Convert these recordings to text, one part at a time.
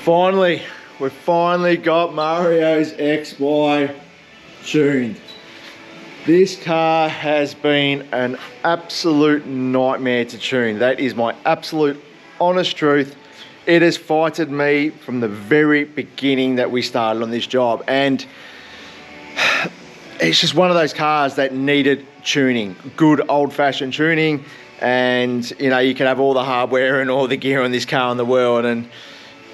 We've finally got Mario's XY tuned. This car has been an absolute nightmare to tune. That is my absolute honest truth. It has fighted me from the very beginning that we started on this job, and it's just one of those cars that needed tuning, good old-fashioned tuning. And you know, you can have all the hardware and all the gear on this car in the world, and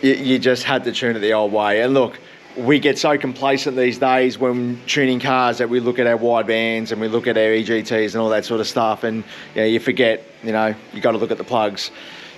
you just had to tune it the old way. And look, we get so complacent these days when tuning cars that we look at our wide bands and we look at our EGTs and all that sort of stuff, and you forget, you got to look at the plugs.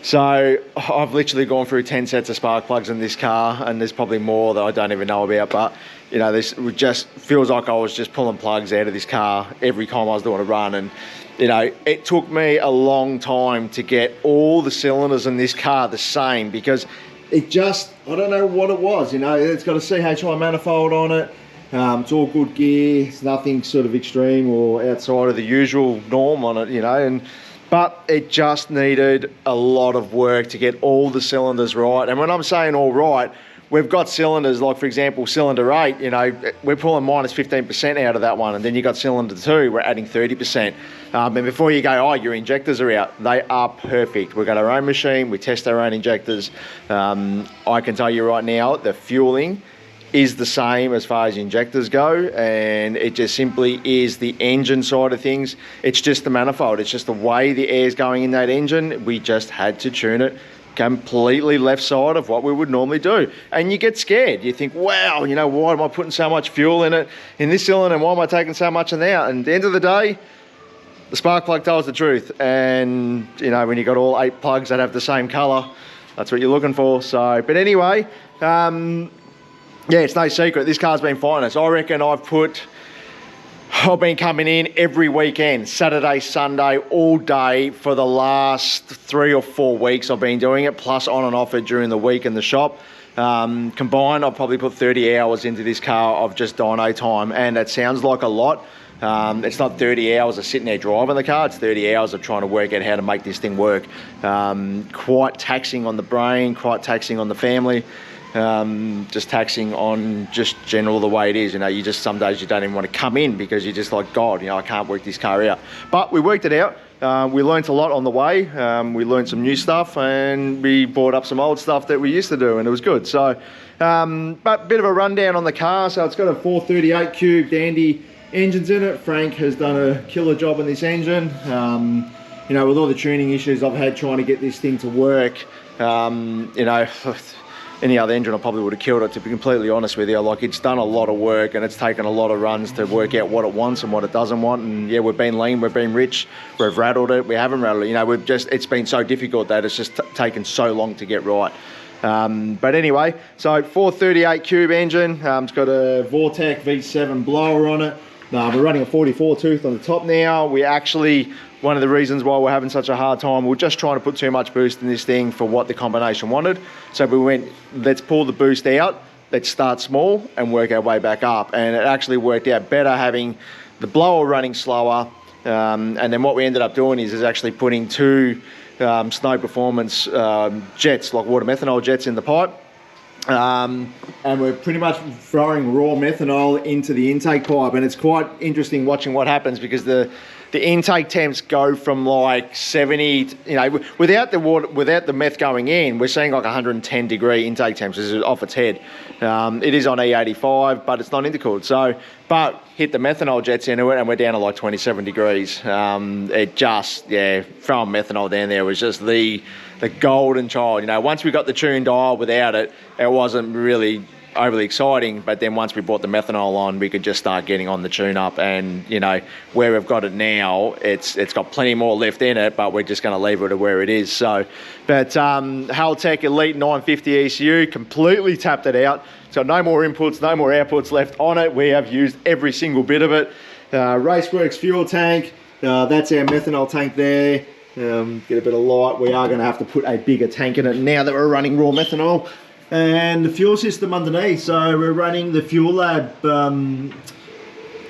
So I've literally gone through 10 sets of spark plugs in this car, and there's probably more that I don't even know about, but this just feels like I was just pulling plugs out of this car every time I was doing a run. And it took me a long time to get all the cylinders in this car the same, because it just, I don't know what it was. It's got a CHI manifold on it. It's all good gear. It's nothing sort of extreme or outside of the usual norm on it, but it just needed a lot of work to get all the cylinders right. And when I'm saying all right, we've got cylinders like, for example, cylinder 8, we're pulling minus 15% out of that one. And then you got cylinder 2, we're adding 30%. And before you go, your injectors are out, they are perfect. We've got our own machine, we test our own injectors. I can tell you right now, the fueling is the same as far as injectors go, and it just simply is the engine side of things. It's just the manifold, it's just the way the air's going in that engine. We just had to tune it completely left side of what we would normally do. And you get scared. You think, wow, why am I putting so much fuel in it, in this cylinder, and why am I taking so much in there? And at the end of the day, the spark plug tells the truth. And when you got all 8 plugs that have the same color, that's what you're looking for. So, but anyway, yeah, it's no secret, this car's been fighting us. I reckon I've been coming in every weekend, Saturday, Sunday, all day for the last 3 or 4 weeks I've been doing it, plus on and off it during the week in the shop. Combined, I've probably put 30 hours into this car of just dyno time, and it sounds like a lot. It's not 30 hours of sitting there driving the car, it's 30 hours of trying to work out how to make this thing work. Quite taxing on the brain, quite taxing on the family. Just taxing on just general the way it is. You just, some days you don't even want to come in because you're just like, God, I can't work this car out. But we worked it out. We learnt a lot on the way. We learned some new stuff, and we brought up some old stuff that we used to do, and it was good. So, but bit of a rundown on the car. So it's got a 438 cube dandy engines in it. Frank has done a killer job on this engine. With all the tuning issues I've had trying to get this thing to work, any other engine I probably would have killed it, to be completely honest with you. Like, it's done a lot of work, and it's taken a lot of runs to work out what it wants and what it doesn't want. And yeah, we've been lean, we've been rich, we've rattled it, we haven't rattled it. It's been so difficult that it's just taken so long to get right. But anyway, so 438 cube engine, it's got a Vortec V7 blower on it. We're running a 44 tooth on the top now. We actually, one of the reasons why we're having such a hard time, we're just trying to put too much boost in this thing for what the combination wanted. So we went, let's pull the boost out, let's start small and work our way back up. And it actually worked out better having the blower running slower. And then what we ended up doing is actually putting 2 Snow Performance jets, like water methanol jets, in the pipe. And we're pretty much throwing raw methanol into the intake pipe, and it's quite interesting watching what happens, because the intake temps go from like 70, without the water, without the meth going in, we're seeing like 110 degree intake temps. This is off its head. It is on E85, but it's not intercooled. So, but hit the methanol jets into it, and we're down to like 27 degrees. It just, throwing methanol down there was just the golden child. Once we got the tune dial without it, it wasn't really overly exciting, but then once we brought the methanol on, we could just start getting on the tune up. And where we've got it now, it's got plenty more lift in it, but we're just going to leave it to where it is. So, but Haltech Elite 950 ECU, completely tapped it out. So no more inputs, no more outputs left on it. We have used every single bit of it. Raceworks fuel tank, that's our methanol tank there. Get a bit of light. We are going to have to put a bigger tank in it now that we're running raw methanol. And the fuel system underneath, so we're running the Fuel Lab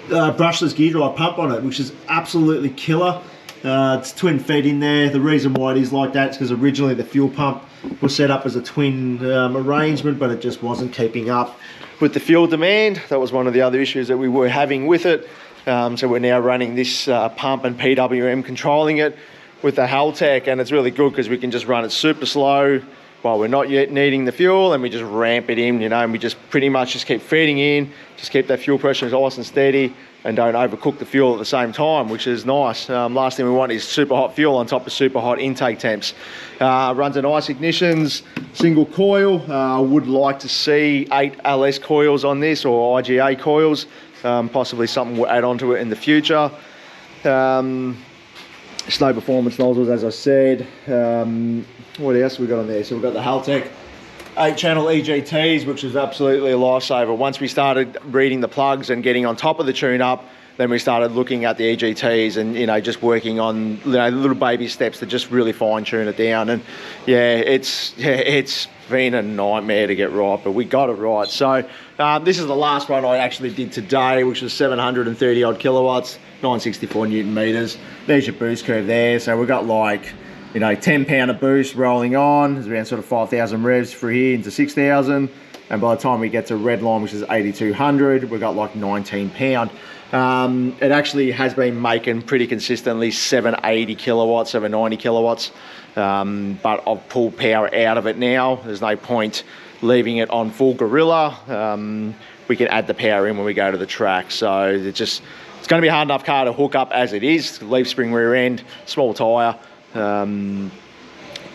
brushless gear drive pump on it, which is absolutely killer. It's twin fed in there. The reason why it is like that is because originally the fuel pump was set up as a twin arrangement, but it just wasn't keeping up with the fuel demand. That was one of the other issues that we were having with it. So we're now running this pump and PWM controlling it with the Haltech, and it's really good because we can just run it super slow while we're not yet needing the fuel, and we just ramp it in, you know, and we just pretty much just keep feeding in, just keep that fuel pressure nice and steady, and don't overcook the fuel at the same time, which is nice. Last thing we want is super hot fuel on top of super hot intake temps. Runs a nice ignitions, single coil. I would like to see 8 LS coils on this, or IGA coils. Possibly something we'll add onto it in the future. Slow performance nozzles, as I said. What else have we got on there? So we've got the Haltech 8-channel EGTs, which is absolutely a lifesaver. Once we started reading the plugs and getting on top of the tune-up, then we started looking at the EGTs and, you know, just working on, you know, little baby steps to just really fine-tune it down. And yeah, it's been a nightmare to get right, but we got it right. So this is the last one I actually did today, which was 730 odd kilowatts, 964 Newton meters. There's your boost curve there. So we've got like, you know, 10 pound of boost rolling on. It's around sort of 5,000 revs through here into 6,000. And by the time we get to red line, which is 8,200, we've got like 19 pound. It actually has been making pretty consistently 780 kilowatts, 790 kilowatts. But I've pulled power out of it now. There's no point leaving it on full gorilla. We can add the power in when we go to the track. So it's going to be a hard enough car to hook up as it is. Leaf spring rear end, small tyre.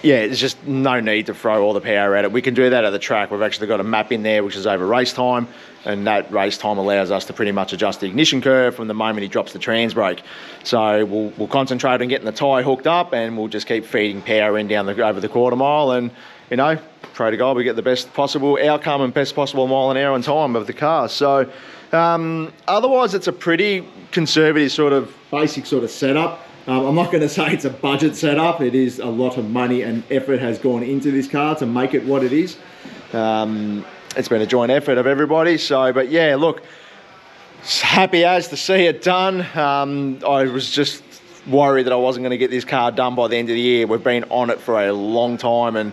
Yeah, there's just no need to throw all the power at it. We can do that at the track. We've actually got a map in there which is over race time, and that race time allows us to pretty much adjust the ignition curve from the moment he drops the trans brake. So we'll concentrate on getting the tyre hooked up, and we'll just keep feeding power in down over the quarter mile, and, you know, pray to God we get the best possible outcome and best possible mile an hour and time of the car. So otherwise it's a pretty conservative sort of basic sort of setup. I'm not going to say it's a budget setup. It is a lot of money and effort has gone into this car to make it what it is. It's been a joint effort of everybody. So, but yeah, look, happy as to see it done. I was just worried that I wasn't going to get this car done by the end of the year. We've been on it for a long time, and,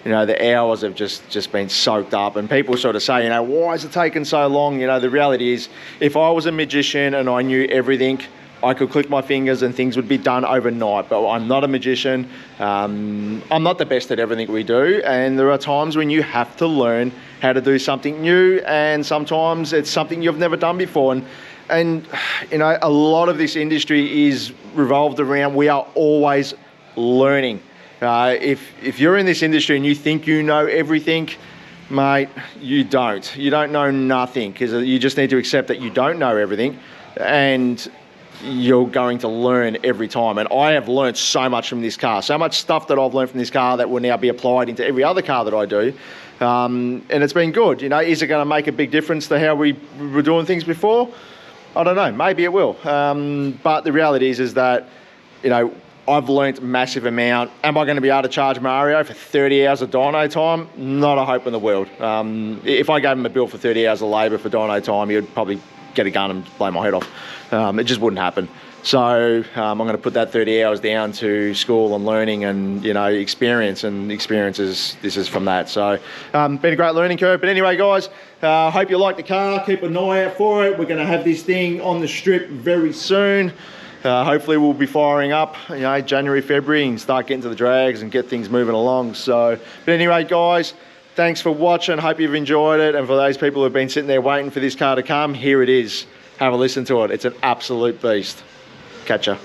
you know, the hours have just been soaked up, and people sort of say, you know, why is it taking so long? You know, the reality is, if I was a magician and I knew everything, I could click my fingers and things would be done overnight, but I'm not a magician. I'm not the best at everything we do, and there are times when you have to learn how to do something new, and sometimes it's something you've never done before. And you know, a lot of this industry is revolved around, we are always learning. If you're in this industry and you think you know everything, mate, you don't. You don't know nothing, because you just need to accept that you don't know everything, and you're going to learn every time. And I have learned so much from this car, so much stuff that I've learned from this car that will now be applied into every other car that I do. And it's been good. You know, is it going to make a big difference to how we were doing things before? I don't know, maybe it will. But the reality is that, you know, I've learnt a massive amount. Am I going to be able to charge Mario for 30 hours of dyno time? Not a hope in the world. If I gave him a bill for 30 hours of labour for dyno time, he would probably get a gun and blow my head off. It just wouldn't happen. So I'm going to put that 30 hours down to school and learning and, you know, experience, and this is from that. So been a great learning curve. But anyway, guys, hope you like the car. Keep an eye out for it. We're going to have this thing on the strip very soon. Hopefully we'll be firing up, you know, January, February, and start getting to the drags and get things moving along. So, but anyway, guys, thanks for watching. Hope you've enjoyed it. And for those people who have been sitting there waiting for this car to come, here it is. Have a listen to it. It's an absolute beast. Catch ya.